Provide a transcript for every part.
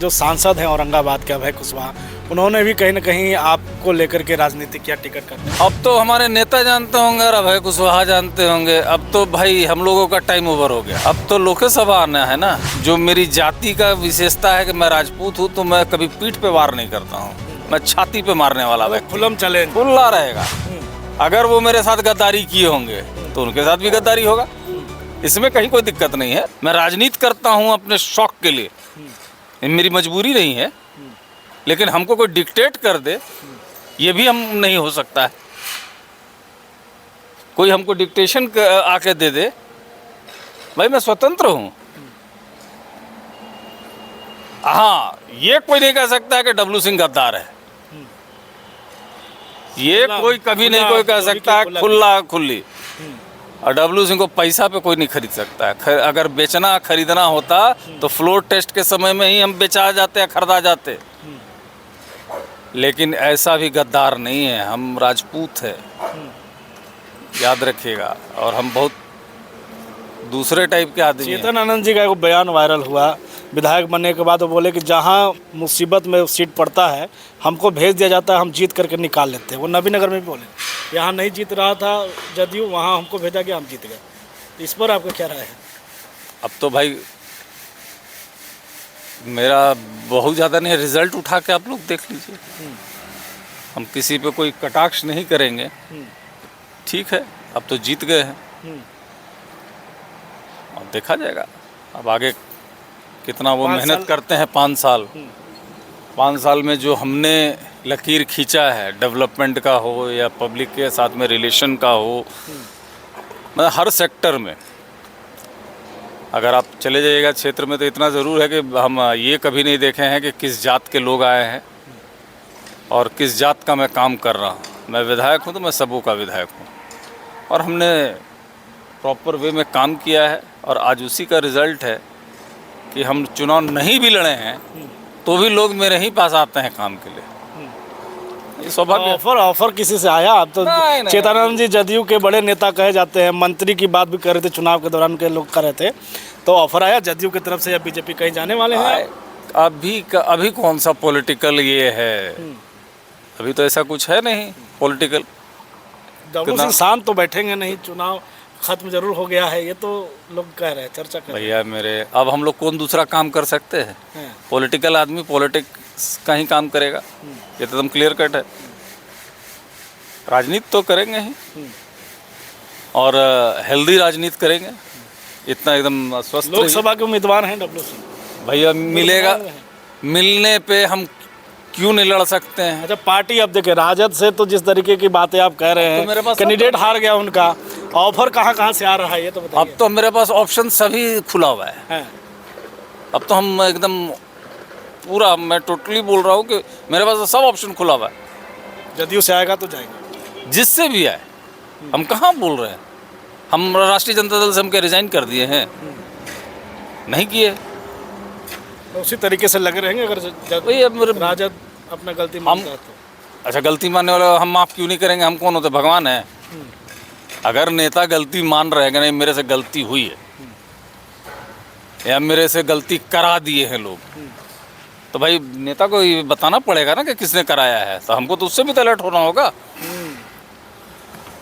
जो सांसद हैं औरंगाबाद के अभय कुशवाहा, उन्होंने भी कहीं ना कहीं आपको लेकर के राजनीति किया, टिकट करने। अब तो हमारे नेता जानते होंगे और अभय कुशवाहा जानते होंगे। अब तो भाई हम लोगों का टाइम ओवर हो गया। अब तो लोकसभा आना है ना। जो मेरी जाति का विशेषता है कि मैं राजपूत हूँ, तो मैं कभी पीठ पे वार नहीं करता हूँ, मैं छाती पे मारने वाला व्यक्ति। खुलम चले खुला रहेगा। अगर वो मेरे साथ गद्दारी किए होंगे तो उनके साथ भी गद्दारी होगा, इसमें कहीं कोई दिक्कत नहीं है। मैं राजनीति करता हूँ अपने शौक के लिए, मेरी मजबूरी नहीं है। लेकिन हमको कोई डिक्टेट कर दे, ये भी हम नहीं हो सकता है। कोई हमको डिक्टेशन आके दे दे, भाई मैं स्वतंत्र हूँ। हाँ, ये कोई नहीं कह सकता है कि डब्लू सिंह गद्दार है। ये कोई कभी नहीं कोई कह सकता है खुला खुली। और डब्लू सिंह को पैसा पे कोई नहीं खरीद सकता है। अगर बेचना खरीदना होता तो फ्लोर टेस्ट के समय में ही हम बेचा जाते हैं, खरीदा जाते। लेकिन ऐसा भी गद्दार नहीं है, हम राजपूत है, याद रखिएगा। और हम बहुत दूसरे टाइप के आदमी हैं। चेतन आनंद जी का एक बयान वायरल हुआ विधायक बनने के बाद। वो बोले कि जहाँ मुसीबत में सीट पड़ता है हमको भेज दिया जाता है, हम जीत करके निकाल लेते हैं। वो नबीनगर में भी बोले, यहाँ नहीं जीत रहा था जदयू, वहाँ हमको भेजा गया, हम जीत गए। तो इस पर आपका क्या राय है? अब तो भाई मेरा बहुत ज़्यादा नहीं, रिजल्ट उठा के आप लोग देख लीजिए। हम किसी पे कोई कटाक्ष नहीं करेंगे। ठीक है, अब तो जीत गए हैं, अब देखा जाएगा अब आगे कितना वो मेहनत करते हैं। 5 साल 5 साल में जो हमने लकीर खींचा है, डेवलपमेंट का हो या पब्लिक के साथ में रिलेशन का हो, मतलब हर सेक्टर में अगर आप चले जाइएगा क्षेत्र में, तो इतना ज़रूर है कि हम ये कभी नहीं देखे हैं कि किस जात के लोग आए हैं और किस जात का मैं काम कर रहा हूँ। मैं विधायक हूँ तो मैं सबों का विधायक हूँ, और हमने प्रॉपर वे में काम किया है। और आज उसी का रिज़ल्ट है कि हम चुनाव नहीं भी लड़े हैं तो भी लोग मेरे ही पास आते हैं काम के लिए। ये सौभाग्य। ऑफर किसी से आया? आप तो चेतनानंद जी जदयू के बड़े नेता कहे जाते हैं, मंत्री की बात भी कर रहे थे चुनाव के दौरान के लोग कर रहे थे, तो ऑफर आया जदयू की तरफ से या बीजेपी कहीं जाने वाले हैं? अभी कौन सा पॉलिटिकल ये है? अभी तो ऐसा कुछ है नहीं पॉलिटिकल। डब्लू सिंह शांत तो बैठेंगे नहीं, चुनाव खत्म जरूर हो गया है, ये तो लोग कह रहे हैं, चर्चा कर रहे हैं। भैया मेरे, अब हम लोग कौन दूसरा काम कर सकते हैं? पॉलिटिकल आदमी पॉलिटिक्स का ही काम करेगा, ये तो एकदम क्लियर कट है। राजनीति तो करेंगे ही, और हेल्दी राजनीति करेंगे, इतना एकदम स्वस्थ। लोकसभा के उम्मीदवार हैं डब्लू सिंह। भैया मिलेगा, मिलने पे हम क्यों नहीं लड़ सकते हैं? अच्छा, पार्टी अब देखिए राजद से तो जिस तरीके की बातें आप कह रहे हैं, मेरे पास कैंडिडेट हार गया उनका, ऑफर कहाँ से आ रहा है ये तो बताइए। अब तो मेरे पास ऑप्शन सभी खुला हुआ है। अब तो हम एकदम पूरा, मैं टोटली बोल रहा हूँ कि मेरे पास सब ऑप्शन खुला हुआ है। जदयू से आएगा तो जाएगा, जिससे भी आए। हम कहाँ बोल रहे हैं, हम राष्ट्रीय जनता दल से हम क्या रिजाइन कर दिए हैं? नहीं किए। तो उसी तरीके से लगे रहेंगे अगर राजद अपना गलती मानता है तो। अच्छा, गलती मानने वाले हम माफ़ क्यों नहीं करेंगे? हम कौन होते, भगवान है? अगर नेता गलती मान रहे हैं कि नहीं मेरे से गलती हुई है या मेरे से गलती करा दिए हैं लोग, तो भाई नेता को ये बताना पड़ेगा ना कि किसने कराया है। तो हमको तो उससे भी तो अलर्ट होना होगा।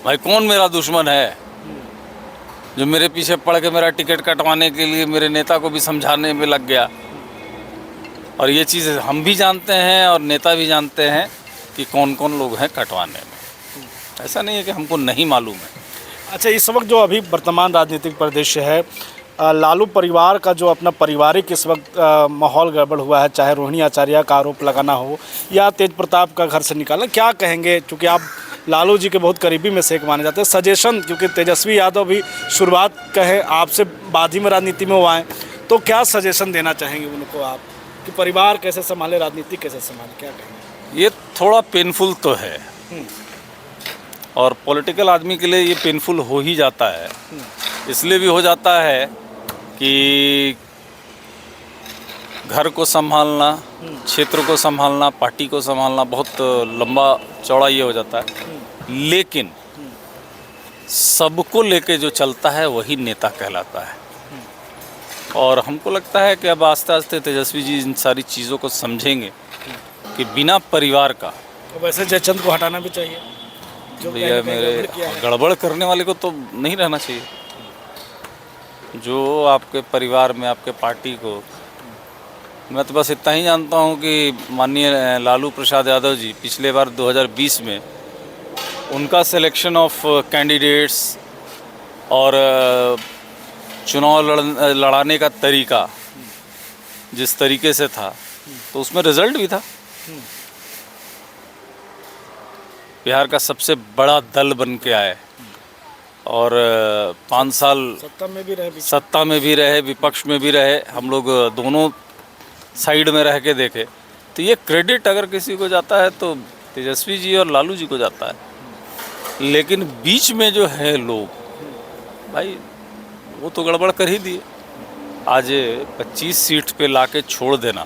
भाई कौन मेरा दुश्मन है जो मेरे पीछे पड़ के मेरा टिकट कटवाने के लिए मेरे नेता को भी समझाने में लग गया? और ये चीज़ हम भी जानते हैं और नेता भी जानते हैं कि कौन कौन लोग हैं कटवाने में। ऐसा नहीं है कि हमको नहीं मालूम है। अच्छा, इस वक्त जो अभी वर्तमान राजनीतिक परिदृश्य है, लालू परिवार का जो अपना पारिवारिक इस वक्त माहौल गड़बड़ हुआ है, चाहे रोहिणी आचार्य का आरोप लगाना हो या तेज प्रताप का घर से निकालना, क्या कहेंगे? क्योंकि आप लालू जी के बहुत करीबी में से एक माने जाते हैं। सजेशन, क्योंकि तेजस्वी यादव भी शुरुआत कहे आपसे बाद ही में राजनीति में वो आए, तो क्या सजेशन देना चाहेंगे उनको आप कि परिवार कैसे संभाले, राजनीति कैसे संभाले, क्या कहेंगे? ये थोड़ा पेनफुल तो है, और पॉलिटिकल आदमी के लिए ये पेनफुल हो ही जाता है। इसलिए भी हो जाता है कि घर को संभालना, क्षेत्र को संभालना, पार्टी को संभालना बहुत लंबा चौड़ा ये हो जाता है। लेकिन सबको लेके जो चलता है वही नेता कहलाता है। और हमको लगता है कि अब आस्ते आस्ते तेजस्वी जी इन सारी चीज़ों को समझेंगे कि बिना परिवार का, तो वैसे जयचंद को हटाना भी चाहिए, जो भैया कहीं ना कहीं मेरे गड़बड़ किया है। गड़बड़ करने वाले को तो नहीं रहना चाहिए। जो आपके परिवार में आपके पार्टी को, मैं तो बस इतना ही जानता हूँ कि माननीय लालू प्रसाद यादव जी पिछले बार 2020 में उनका सिलेक्शन ऑफ कैंडिडेट्स और चुनाव लड़ाने का तरीका जिस तरीके से था, तो उसमें रिजल्ट भी था। बिहार का सबसे बड़ा दल बन के आए और 5 साल सत्ता में भी रहे, सत्ता में भी रहे, विपक्ष में भी रहे, हम लोग दोनों साइड में रह के देखे। तो ये क्रेडिट अगर किसी को जाता है तो तेजस्वी जी और लालू जी को जाता है। लेकिन बीच में जो है लोग, भाई वो तो गड़बड़ कर ही दिए। आज 25 सीट पे लाके छोड़ देना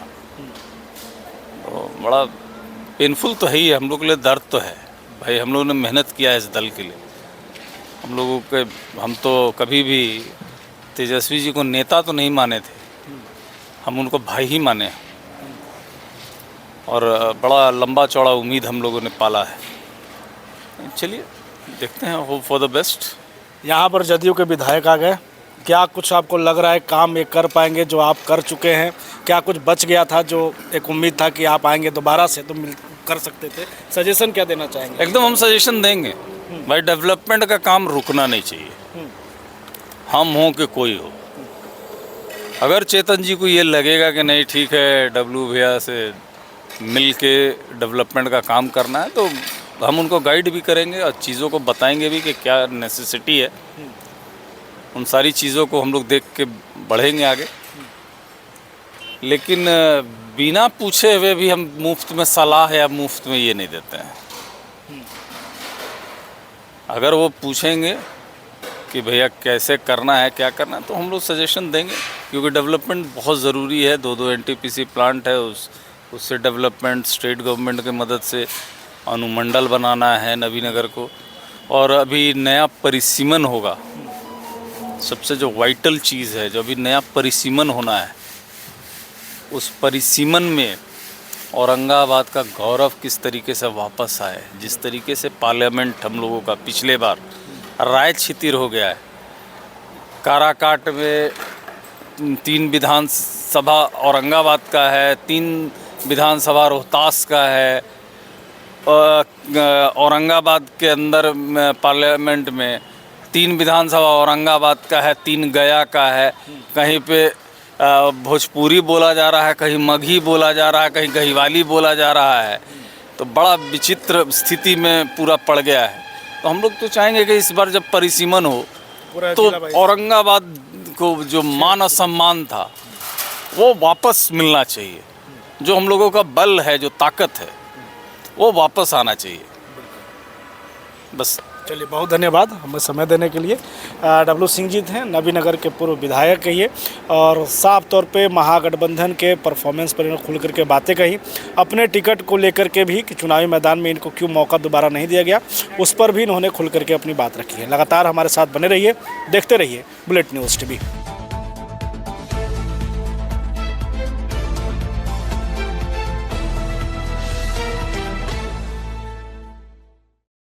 तो बड़ा पेनफुल तो है ही है। हम लोग के लिए दर्द तो है भाई, हम लोगों ने मेहनत किया है इस दल के लिए। हम तो कभी भी तेजस्वी जी को नेता तो नहीं माने थे, हम उनको भाई ही माने हैं। और बड़ा लंबा चौड़ा उम्मीद हम लोगों ने पाला है। चलिए देखते हैं, होप फॉर द बेस्ट। यहाँ पर जदयू के विधायक आ गए, क्या कुछ आपको लग रहा है काम ये कर पाएंगे जो आप कर चुके हैं? क्या कुछ बच गया था जो एक उम्मीद था कि आप आएंगे दोबारा से तो कर सकते थे? सजेशन क्या देना चाहेंगे? एकदम हम सजेशन देंगे भाई, डेवलपमेंट का काम रुकना नहीं चाहिए, हम हों कि कोई हो। अगर चेतन जी को ये लगेगा कि नहीं ठीक है डब्लू भैया से मिल के डेवलपमेंट का काम करना है, तो हम उनको गाइड भी करेंगे और चीज़ों को बताएंगे भी कि क्या नेसेसिटी है। उन सारी चीज़ों को हम लोग देख के बढ़ेंगे आगे। लेकिन बिना पूछे हुए भी हम मुफ्त में सलाह या मुफ्त में ये नहीं देते हैं। अगर वो पूछेंगे कि भैया कैसे करना है, क्या करना है, तो हम लोग सजेशन देंगे, क्योंकि डेवलपमेंट बहुत ज़रूरी है। 2 NTPC प्लांट है, उससे डेवलपमेंट स्टेट गवर्नमेंट की मदद से अनुमंडल बनाना है नबीनगर को, और अभी नया परिसीमन होगा। सबसे जो वाइटल चीज़ है, जो अभी नया परिसीमन होना है, उस परिसीमन में औरंगाबाद का गौरव किस तरीके से वापस आए। जिस तरीके से पार्लियामेंट हम लोगों का पिछले बार राय छितिर हो गया है, काराकाट में 3 विधानसभा औरंगाबाद का है, 3 विधानसभा रोहतास का है, औरंगाबाद के अंदर पार्लियामेंट में 3 विधानसभा औरंगाबाद का है, 3 गया का है। कहीं पे भोजपुरी बोला जा रहा है, कहीं मगही बोला जा रहा है, कहीं गहीवाली बोला जा रहा है। तो बड़ा विचित्र स्थिति में पूरा पड़ गया है। तो हम लोग तो चाहेंगे कि इस बार जब परिसीमन हो तो औरंगाबाद को जो मान और सम्मान था वो वापस मिलना चाहिए। जो हम लोगों का बल है, जो ताकत है, वो वापस आना चाहिए। बस। चलिए, बहुत धन्यवाद हमें समय देने के लिए। डब्लू सिंह जी थे, नबीनगर के पूर्व विधायक कहिए, और साफ तौर पे महागठबंधन के परफॉर्मेंस पर इन्होंने खुल करके बातें कही। अपने टिकट को लेकर के भी कि चुनावी मैदान में इनको क्यों मौका दोबारा नहीं दिया गया, उस पर भी इन्होंने खुल करके अपनी बात रखी है। लगातार हमारे साथ बने रहिए, देखते रहिए बुलेट न्यूज़ TV।